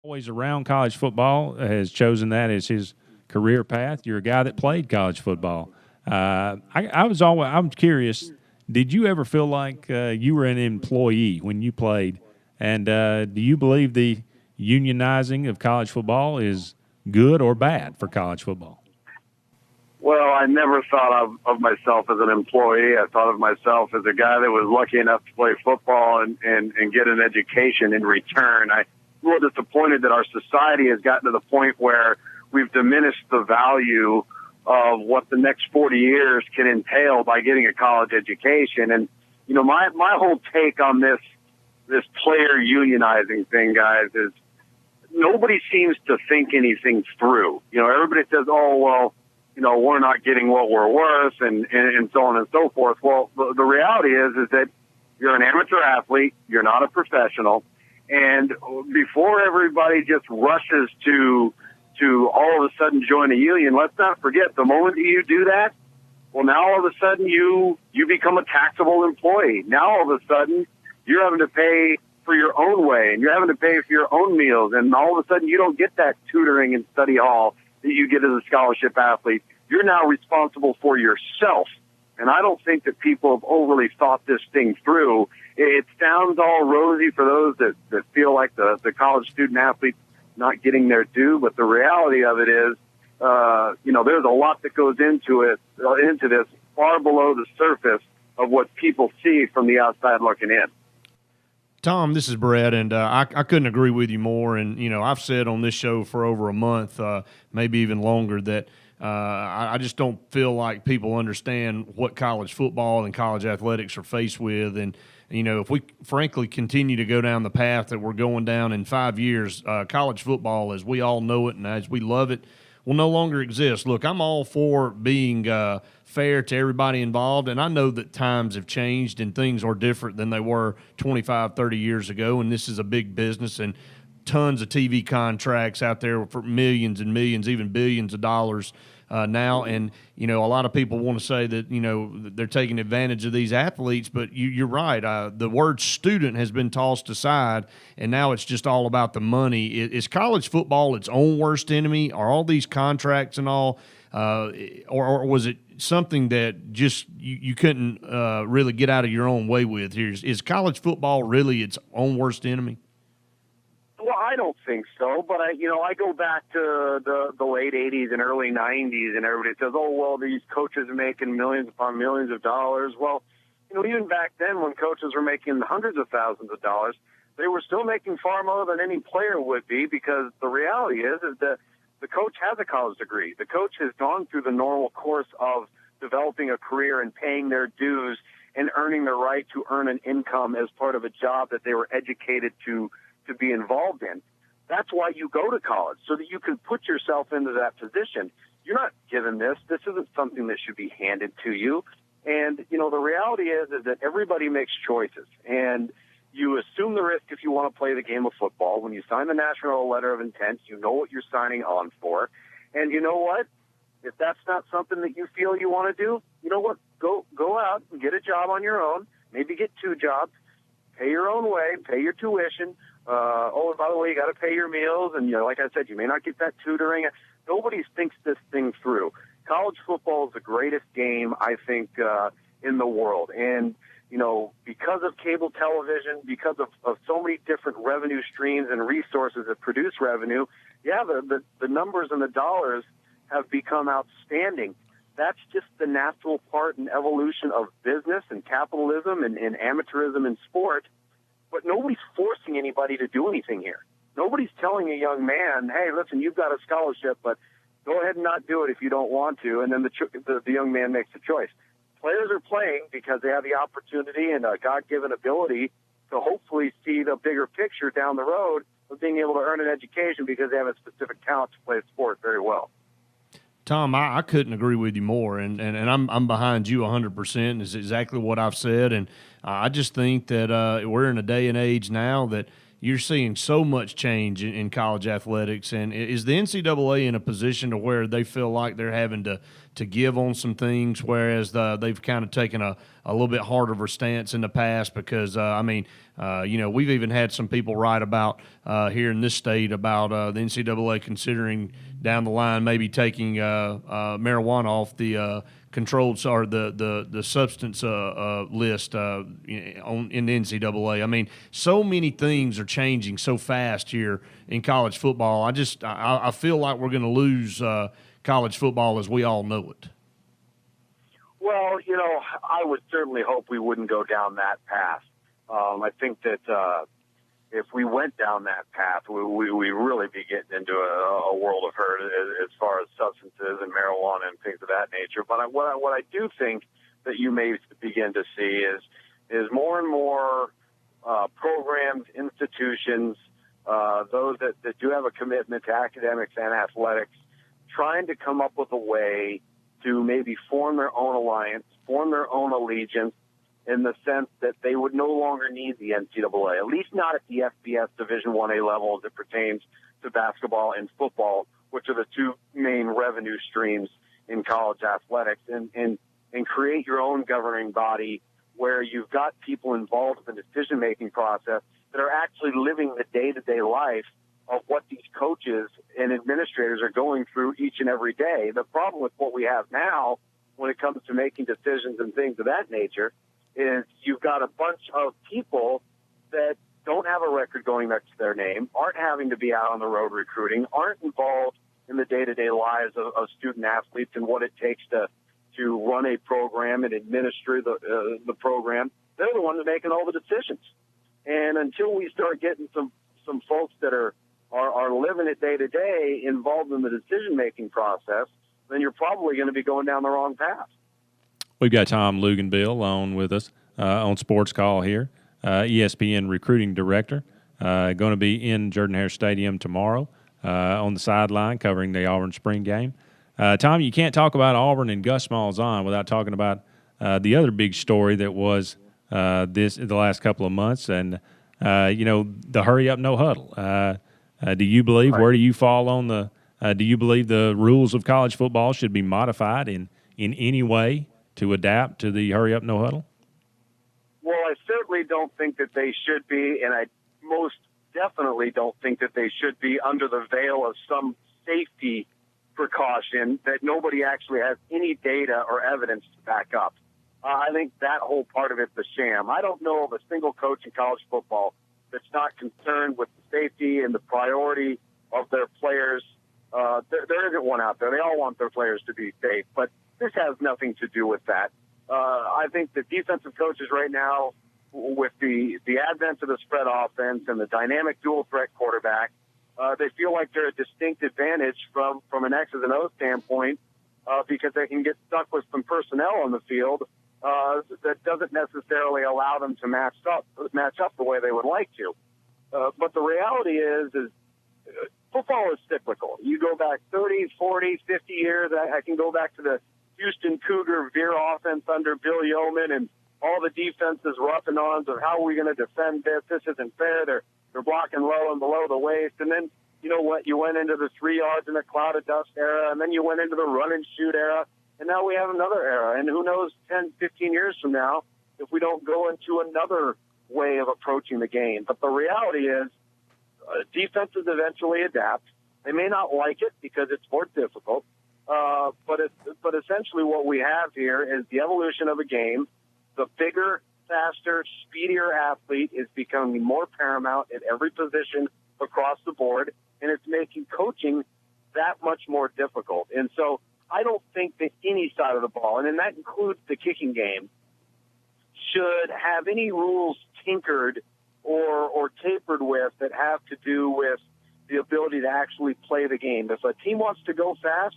always around college football, has chosen that as his career path. You're a guy that played college football. I'm curious. Did you ever feel like you were an employee when you played? And do you believe the unionizing of college football is good or bad for college football? Well, I never thought of myself as an employee. I thought of myself as a guy that was lucky enough to play football and get an education in return. I'm a little disappointed that our society has gotten to the point where we've diminished the value of what the next 40 years can entail by getting a college education. And, you know, my whole take on this player unionizing thing, guys, is nobody seems to think anything through. You know, everybody says, oh, well, you know, we're not getting what we're worth and so on and so forth. Well, the reality is that you're an amateur athlete. You're not a professional. And before everybody just rushes to all of a sudden join a union, let's not forget the moment that you do that, well, now all of a sudden you become a taxable employee. Now all of a sudden you're having to pay for your own way and you're having to pay for your own meals. And all of a sudden you don't get that tutoring and study hall that you get as a scholarship athlete. You're now responsible for yourself. And I don't think that people have overly thought this thing through. It sounds all rosy for those that feel like the college student athlete's not getting their due, but the reality of it is, you know, there's a lot that goes into this far below the surface of what people see from the outside looking in. Tom, this is Brett, and I couldn't agree with you more. And, you know, I've said on this show for over a month, maybe even longer, that I just don't feel like people understand what college football and college athletics are faced with. And, you know, if we frankly continue to go down the path that we're going down in 5 years, college football, as we all know it and as we love it, will no longer exist. Look, I'm all for being fair to everybody involved, and I know that times have changed and things are different than they were 25, 30 years ago, and this is a big business and tons of TV contracts out there for millions and millions, even billions of dollars now. And, you know, a lot of people want to say that, you know, they're taking advantage of these athletes, but you're right. The word student has been tossed aside, and now it's just all about the money. Is college football its own worst enemy? Are all these contracts and all, or was it something that just you couldn't really get out of your own way with? Is college football really its own worst enemy? Well, I don't think so, but I go back to the late 80s and early 90s, and everybody says, oh, well, these coaches are making millions upon millions of dollars. Well, you know, even back then when coaches were making hundreds of thousands of dollars, they were still making far more than any player would be, because the reality is that the coach has a college degree. The coach has gone through the normal course of developing a career and paying their dues and earning the right to earn an income as part of a job that they were educated to be involved in. That's why you go to college, so that you can put yourself into that position. You're not given this. This isn't something that should be handed to you. And, you know, the reality is that everybody makes choices, and you assume the risk if you want to play the game of football. When you sign the national letter of intent, you know what you're signing on for. And you know what? If that's not something that you feel you want to do, you know what? Go out and get a job on your own, maybe get 2 jobs, pay your own way, pay your tuition. And by the way, you got to pay your meals. And, you know, like I said, you may not get that tutoring. Nobody thinks this thing through. College football is the greatest game, I think, in the world. And, you know, because of cable television, because of so many different revenue streams and resources that produce revenue, yeah, the numbers and the dollars have become outstanding. That's just the natural part and evolution of business and capitalism and amateurism in sport. But nobody's forcing anybody to do anything here. Nobody's telling a young man, hey, listen, you've got a scholarship, but go ahead and not do it if you don't want to. And then the young man makes a choice. Players are playing because they have the opportunity and a God-given ability to hopefully see the bigger picture down the road of being able to earn an education because they have a specific talent to play a sport very well. Tom, I couldn't agree with you more, and I'm behind you 100%. Is exactly what I've said, and I just think that we're in a day and age now that you're seeing so much change in college athletics. And is the NCAA in a position to where they feel like they're having to give on some things, whereas they've kind of taken a little bit harder of a stance in the past? Because, I mean, We've even had some people write about here in this state about the NCAA considering down the line maybe taking marijuana off the controlled or the substance list in the NCAA. I mean, so many things are changing so fast here in college football. I feel like we're going to lose college football as we all know it. Well, I would certainly hope we wouldn't go down that path. I think that if we went down that path, we really be getting into a world of hurt as far as substances and marijuana and things of that nature. But what I do think that you may begin to see is more and more programs, institutions, those that do have a commitment to academics and athletics, trying to come up with a way to maybe form their own alliance, form their own allegiance, in the sense that they would no longer need the NCAA, at least not at the FBS Division 1A level as it pertains to basketball and football, which are the two main revenue streams in college athletics, and create your own governing body where you've got people involved in the decision-making process that are actually living the day-to-day life of what these coaches and administrators are going through each and every day. The problem with what we have now when it comes to making decisions and things of that nature is you've got a bunch of people that don't have a record going next to their name, aren't having to be out on the road recruiting, aren't involved in the day-to-day lives of student athletes and what it takes to run a program and administer the program. They're the ones making all the decisions. And until we start getting some folks that are living it day-to-day involved in the decision-making process, then you're probably going to be going down the wrong path. We've got Tom Luginbill on with us on Sports Call here, ESPN recruiting director. Going to be in Jordan-Hare Stadium tomorrow on the sideline covering the Auburn spring game. Tom, you can't talk about Auburn and Gus Malzahn without talking about the other big story that was the last couple of months, and the hurry up, no huddle. Do you believe? Right. Where do you fall on the? Do you believe the rules of college football should be modified in any way to adapt to the hurry up, no huddle? Well, I certainly don't think that they should be, and I most definitely don't think that they should be under the veil of some safety precaution that nobody actually has any data or evidence to back up. I think that whole part of it's a sham. I don't know of a single coach in college football that's not concerned with the safety and the priority of their players. There isn't one out there. They all want their players to be safe, but this has nothing to do with that. I think the defensive coaches right now, with the advent of the spread offense and the dynamic dual threat quarterback, they feel like they're a distinct advantage from an X's and O's standpoint because they can get stuck with some personnel on the field that doesn't necessarily allow them to match up the way they would like to. But the reality is football is cyclical. You go back 30, 40, 50 years. I can go back to the Houston Cougar veer offense under Bill Yeoman and all the defenses rough and ons of how are we going to defend this? This isn't fair. They're blocking low and below the waist. And then, you know what, you went into the 3 yards in a cloud of dust era, and then you went into the run and shoot era, and now we have another era. And who knows 10, 15 years from now if we don't go into another way of approaching the game. But the reality is defenses eventually adapt. They may not like it because it's more difficult. But essentially what we have here is the evolution of a game. The bigger, faster, speedier athlete is becoming more paramount at every position across the board, and it's making coaching that much more difficult. And so I don't think that any side of the ball, and then that includes the kicking game, should have any rules tinkered or tapered with that have to do with the ability to actually play the game. If a team wants to go fast,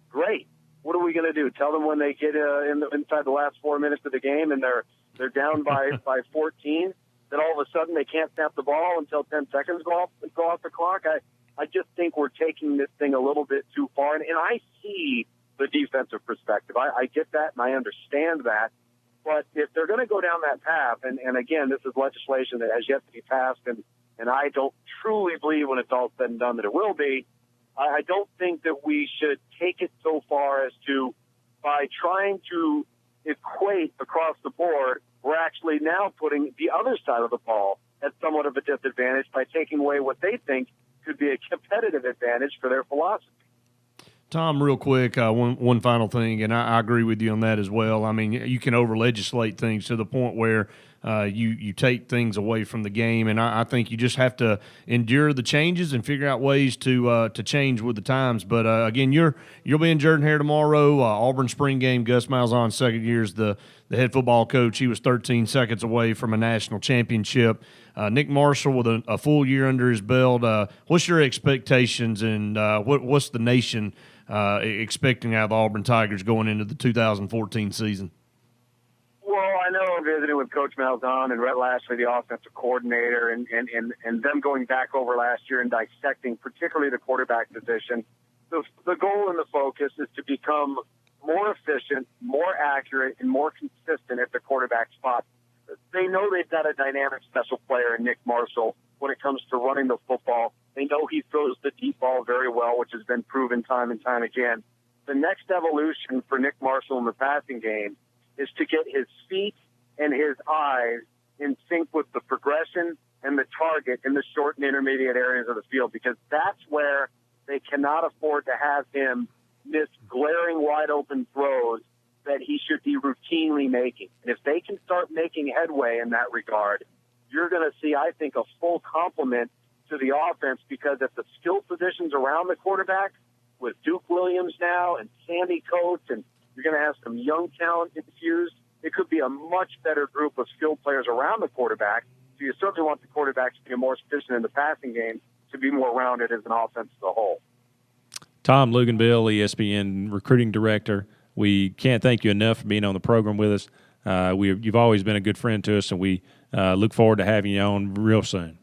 great. What are we going to do? Tell them when they get inside the last 4 minutes of the game and they're down by 14, that all of a sudden they can't snap the ball until 10 seconds go off the clock? I just think we're taking this thing a little bit too far. And I see the defensive perspective. I get that and I understand that. But if they're going to go down that path, and again, this is legislation that has yet to be passed, and I don't truly believe when it's all said and done that it will be, I don't think that we should take it so far as to, by trying to equate across the board we're actually now putting the other side of the ball at somewhat of a disadvantage by taking away what they think could be a competitive advantage for their philosophy. Tom, real quick, one final thing, and I agree with you on that as well. I mean, you can over-legislate things to the point where you take things away from the game, and I think you just have to endure the changes and figure out ways to change with the times. But again, you'll be in Jordan-Hare tomorrow. Auburn spring game. Gus Malzahn, second year, is the head football coach. He was 13 seconds away from a national championship. Nick Marshall with a full year under his belt. What's your expectations, and what's the nation expecting out of the Auburn Tigers going into the 2014 season? Well, I know visiting with Coach Malzahn and Rhett Lashley, the offensive coordinator, and them going back over last year and dissecting particularly the quarterback position, the goal and the focus is to become more efficient, more accurate, and more consistent at the quarterback spot. They know they've got a dynamic special player in Nick Marshall when it comes to running the football. They know he throws the deep ball very well, which has been proven time and time again. The next evolution for Nick Marshall in the passing game is to get his feet and his eyes in sync with the progression and the target in the short and intermediate areas of the field, because that's where they cannot afford to have him miss glaring wide open throws that he should be routinely making. And if they can start making headway in that regard, you're going to see, I think, a full complement to the offense, because at the skill positions around the quarterback, with Duke Williams now and Sandy Coates, and you're going to have some young talent infused, it could be a much better group of skilled players around the quarterback. So you certainly want the quarterback to be more efficient in the passing game, to be more rounded as an offense as a whole. Tom Luginbill, ESPN recruiting director, we can't thank you enough for being on the program with us. You've always been a good friend to us, and we look forward to having you on real soon.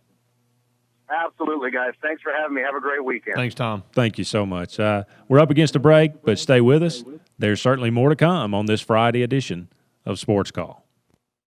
Absolutely, guys. Thanks for having me. Have a great weekend. Thanks, Tom. Thank you so much. We're up against a break, but stay with us. There's certainly more to come on this Friday edition of Sports Call.